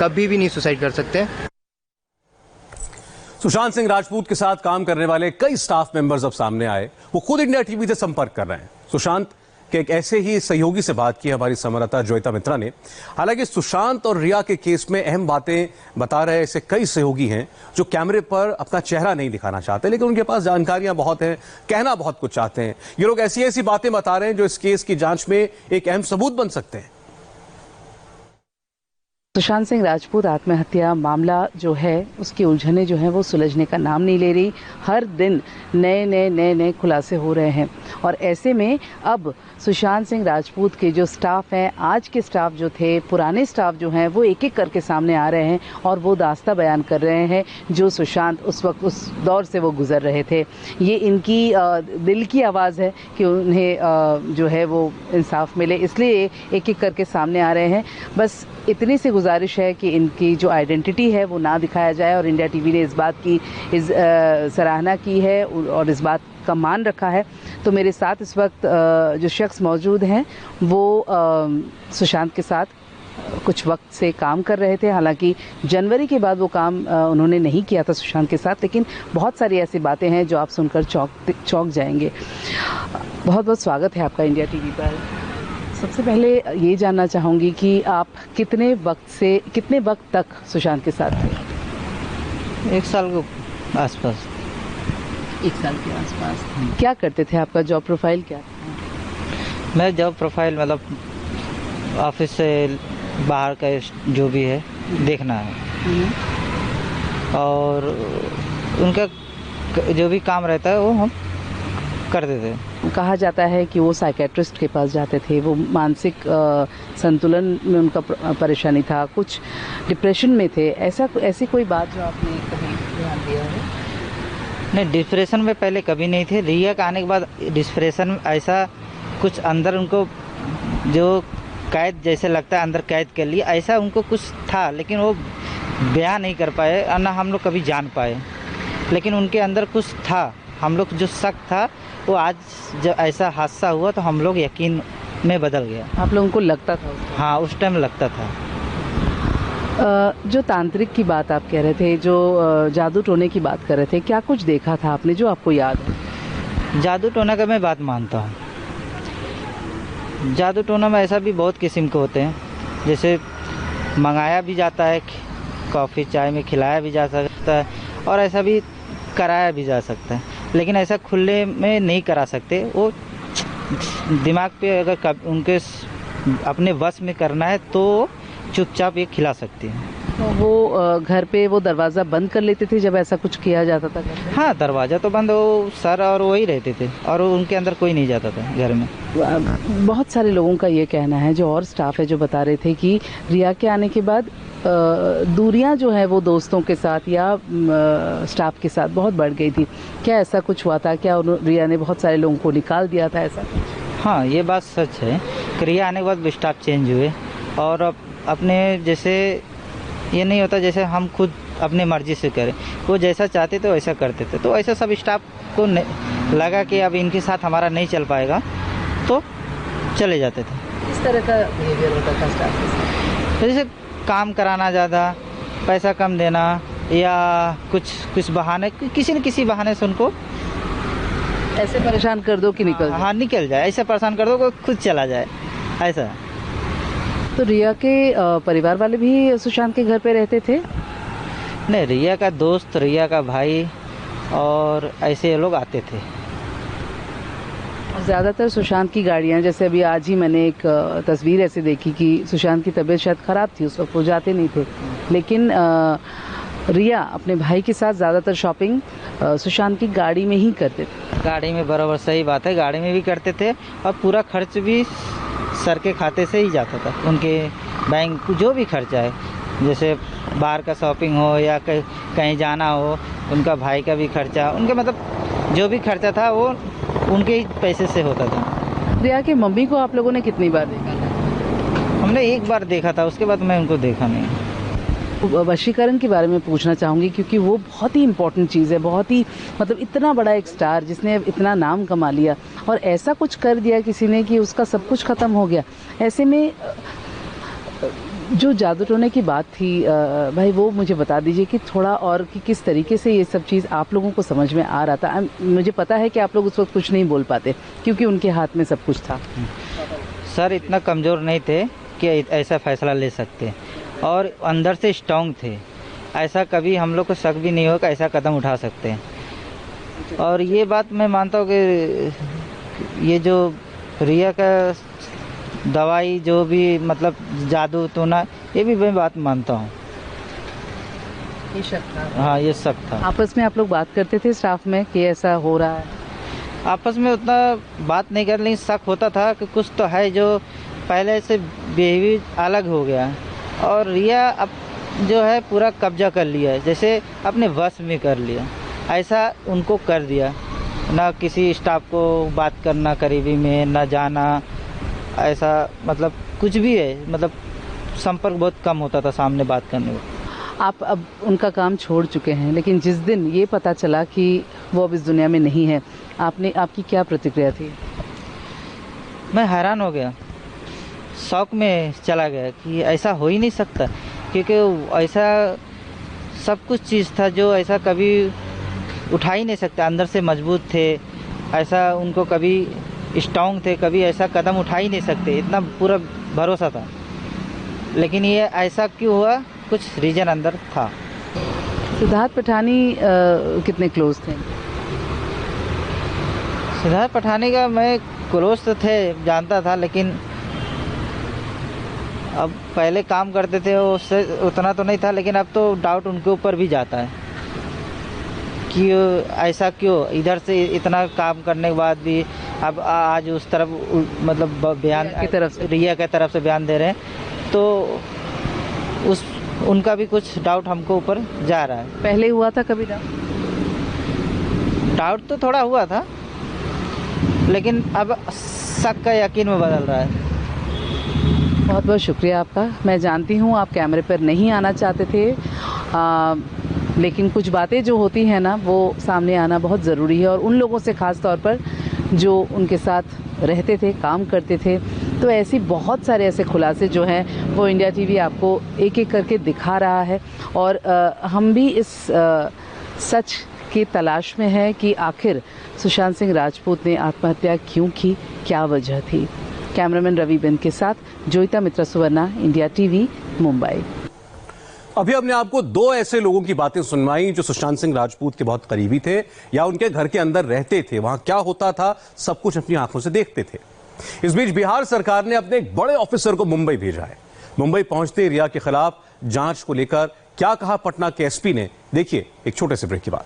कभी भी नहीं सुसाइड कर सकते। सुशांत सिंह राजपूत के साथ काम करने वाले कई स्टाफ मेंबर्स अब सामने आए। वो खुद इंडिया टीवी से संपर्क कर रहे हैं। सुशांत के एक ऐसे ही सहयोगी से बात की हमारी संवाददाता जोयिता मित्रा ने। हालांकि सुशांत और रिया के केस में अहम बातें बता रहे ऐसे कई सहयोगी हैं जो कैमरे पर अपना चेहरा नहीं दिखाना चाहते, लेकिन उनके पास जानकारियां बहुत हैं, कहना बहुत कुछ चाहते हैं। ये लोग ऐसी ऐसी बातें बता रहे हैं जो इस केस की जांच में एक अहम सबूत बन सकते हैं। सुशांत सिंह राजपूत आत्महत्या मामला जो है उसकी उलझने जो है वो सुलझने का नाम नहीं ले रही। हर दिन नए खुलासे हो रहे हैं और ऐसे में अब सुशांत सिंह राजपूत के जो स्टाफ हैं, आज के स्टाफ जो थे, पुराने स्टाफ जो हैं, वो एक एक करके सामने आ रहे हैं और वो दास्ता बयान कर रहे हैं जो सुशांत उस वक्त उस दौर से वो गुजर रहे थे। ये इनकी दिल की आवाज़ है कि उन्हें जो है वो इंसाफ मिले, इसलिए एक एक करके सामने आ रहे हैं। बस इतनी सी गुजारिश है कि इनकी जो आइडेंटिटी है वो ना दिखाया जाए और इंडिया टीवी ने इस बात की सराहना की है और इस बात का मान रखा है। तो मेरे साथ इस वक्त जो शख्स मौजूद हैं वो सुशांत के साथ कुछ वक्त से काम कर रहे थे। हालांकि जनवरी के बाद वो काम उन्होंने नहीं किया था सुशांत के साथ, लेकिन बहुत सारी ऐसी बातें हैं जो आप सुनकर चौंक जाएंगे। बहुत बहुत स्वागत है आपका इंडिया टीवी पर। सबसे पहले ये जानना चाहूँगी कि आप कितने वक्त तक सुशांत के साथ थे? 1 साल के आसपास। 1 साल के आसपास। क्या करते थे? आपका जॉब प्रोफाइल क्या था? मैं जॉब प्रोफाइल मतलब ऑफिस से बाहर का जो भी है देखना है और उनका जो भी काम रहता है वो हम करते थे। कहा जाता है कि वो साइकेट्रिस्ट के पास जाते थे, वो मानसिक संतुलन में उनका परेशानी था, कुछ डिप्रेशन में थे। ऐसी कोई बात जो आपने कभी ध्यान दिया है? नहीं, डिप्रेशन में पहले कभी नहीं थे। रिया का आने के बाद डिप्रेशन ऐसा कुछ अंदर उनको जो कैद जैसे लगता है अंदर कैद कर लिया, ऐसा उनको कुछ था, लेकिन वो बयान नहीं कर पाए और ना हम लोग कभी जान पाए। लेकिन उनके अंदर कुछ था, हम लोग जो शक था वो आज जब ऐसा हादसा हुआ तो हम लोग यकीन में बदल गया। आप लोगों को लगता था? हाँ, उस टाइम लगता था। जो तांत्रिक की बात आप कह रहे थे, जो जादू टोने की बात कर रहे थे, क्या कुछ देखा था आपने जो आपको याद है? जादू टोना का मैं बात मानता हूँ। जादू टोना में ऐसा भी बहुत किस्म के होते हैं, जैसे मंगाया भी जाता है, कॉफ़ी चाय में खिलाया भी जा सकता है और ऐसा भी कराया भी जा सकता है, लेकिन ऐसा खुले में नहीं करा सकते। वो दिमाग पे अगर उनके अपने वश में करना है तो चुपचाप ये खिला सकती है। तो वो घर पे वो दरवाज़ा बंद कर लेते थे जब ऐसा कुछ किया जाता था? हाँ, दरवाज़ा तो बंद, वो सर और वही रहते थे और उनके अंदर कोई नहीं जाता था घर में। बहुत सारे लोगों का ये कहना है, जो और स्टाफ है जो बता रहे थे कि रिया के आने के बाद दूरियां जो है वो दोस्तों के साथ या स्टाफ के साथ बहुत बढ़ गई थी। क्या ऐसा कुछ हुआ था? क्या रिया ने बहुत सारे लोगों को निकाल दिया था ऐसा? हाँ, ये बात सच है। रिया आने के बाद स्टाफ चेंज हुए और अपने जैसे ये नहीं होता जैसे हम खुद अपने मर्जी से करें, वो जैसा चाहते थे वैसा करते थे। तो ऐसा सब स्टाफ को लगा कि अब इनके साथ हमारा नहीं चल पाएगा तो चले जाते थे। किस तरह का बिहेवियर होता था स्टाफ के साथ? जैसे काम कराना ज़्यादा, पैसा कम देना या कुछ बहाने, किसी न किसी बहाने से उनको ऐसे परेशान कर दो कि निकल जाए। हाँ, निकल जाए, ऐसा परेशान कर दो कि खुद चला जाए, ऐसा। तो रिया के परिवार वाले भी सुशांत के घर पे रहते थे? नहीं, रिया का दोस्त, रिया का भाई और ऐसे लोग आते थे। ज़्यादातर सुशांत की गाड़ियाँ, जैसे अभी आज ही मैंने एक तस्वीर ऐसे देखी कि सुशांत की तबीयत शायद ख़राब थी, उस वक्त वो जाते नहीं थे, लेकिन रिया अपने भाई के साथ ज़्यादातर शॉपिंग सुशांत की गाड़ी में ही करते थे। गाड़ी में, बराबर, सही बात है, गाड़ी में भी करते थे और पूरा खर्च भी सर के खाते से ही जाता था। उनके बैंक जो भी खर्चा है, जैसे बाहर का शॉपिंग हो या कहीं जाना हो, उनका भाई का भी खर्चा, उनके मतलब जो भी खर्चा था वो उनके ही पैसे से होता था। रिया के मम्मी को आप लोगों ने कितनी बार देखा था? हमने 1 बार देखा था, उसके बाद मैं उनको देखा नहीं। वशीकरण के बारे में पूछना चाहूँगी क्योंकि वो बहुत ही इम्पोर्टेंट चीज़ है, बहुत ही मतलब इतना बड़ा एक स्टार जिसने इतना नाम कमा लिया और ऐसा कुछ कर दिया किसी ने कि उसका सब कुछ ख़त्म हो गया। ऐसे में जो जादू टोने की बात थी भाई, वो मुझे बता दीजिए कि थोड़ा और कि किस तरीके से ये सब चीज़ आप लोगों को समझ में आ रहा था। मुझे पता है कि आप लोग उस वक्त कुछ नहीं बोल पाते क्योंकि उनके हाथ में सब कुछ था। सर इतना कमज़ोर नहीं थे कि ऐसा फैसला ले सकते, और अंदर से स्ट्रांग थे। ऐसा कभी हम लोग को शक भी नहीं हो कि ऐसा कदम उठा सकते हैं। और ये बात मैं मानता हूँ कि ये जो रिया का दवाई जो भी मतलब जादू टोना, ये भी मैं बात मानता हूँ। ये शक था? हाँ, ये शक था। आपस में आप लोग बात करते थे स्टाफ में कि ऐसा हो रहा है? आपस में उतना बात नहीं कर, लेकिन शक होता था कि कुछ तो है जो पहले से बिहेवियर अलग हो गया। और रिया अब जो है पूरा कब्जा कर लिया है, जैसे अपने वश में कर लिया, ऐसा उनको कर दिया। ना किसी स्टाफ को बात करना करीबी में, ना जाना, ऐसा मतलब कुछ भी है, मतलब संपर्क बहुत कम होता था सामने बात करने में। आप अब उनका काम छोड़ चुके हैं, लेकिन जिस दिन ये पता चला कि वो अब इस दुनिया में नहीं है, आपकी क्या प्रतिक्रिया थी? मैं हैरान हो गया, शौक में चला गया कि ऐसा हो ही नहीं सकता, क्योंकि ऐसा सब कुछ चीज़ था जो ऐसा कभी उठा ही नहीं सकता। अंदर से मजबूत थे, ऐसा उनको कभी स्ट्रांग थे, कभी ऐसा कदम उठा ही नहीं सकते, इतना पूरा भरोसा था। लेकिन ये ऐसा क्यों हुआ, कुछ रीज़न अंदर था। सिद्धार्थ पठानी कितने क्लोज थे? सिद्धार्थ पठानी का मैं क्लोज तो थे, जानता था, लेकिन अब पहले काम करते थे उससे उतना तो नहीं था, लेकिन अब तो डाउट उनके ऊपर भी जाता है कि ऐसा क्यों, इधर से इतना काम करने के बाद भी अब आज उस तरफ मतलब बयान की तरफ से, रिया की तरफ से बयान दे रहे हैं, तो उनका भी कुछ डाउट हमको ऊपर जा रहा है। पहले हुआ था कभी डाउट तो थोड़ा हुआ था, लेकिन अब शक का यकीन में बदल रहा है। बहुत बहुत शुक्रिया आपका। मैं जानती हूँ आप कैमरे पर नहीं आना चाहते थे, लेकिन कुछ बातें जो होती हैं ना, वो सामने आना बहुत ज़रूरी है, और उन लोगों से ख़ास तौर पर जो उनके साथ रहते थे, काम करते थे। तो ऐसी बहुत सारे ऐसे खुलासे जो हैं वो इंडिया टीवी आपको एक एक करके दिखा रहा है, और हम भी इस सच की तलाश में हैं कि आखिर सुशांत सिंह राजपूत ने आत्महत्या क्यों की, क्या वजह थी। कैमरामैन रवि बिंद के साथ जोईता मित्रा सुवर्णा, इंडिया टीवी, मुंबई। अभी हमने आपको दो ऐसे लोगों की बातें सुनवाई जो सुशांत सिंह राजपूत के बहुत करीबी थे या उनके घर के अंदर रहते थे, वहां क्या होता था सब कुछ अपनी आंखों से देखते थे। इस बीच बिहार सरकार ने अपने एक बड़े ऑफिसर को मुंबई भेजा है। मुंबई पहुंचते रिया के खिलाफ जांच को लेकर क्या कहा पटना के एसपी ने, देखिए एक छोटे से ब्रेक के बाद।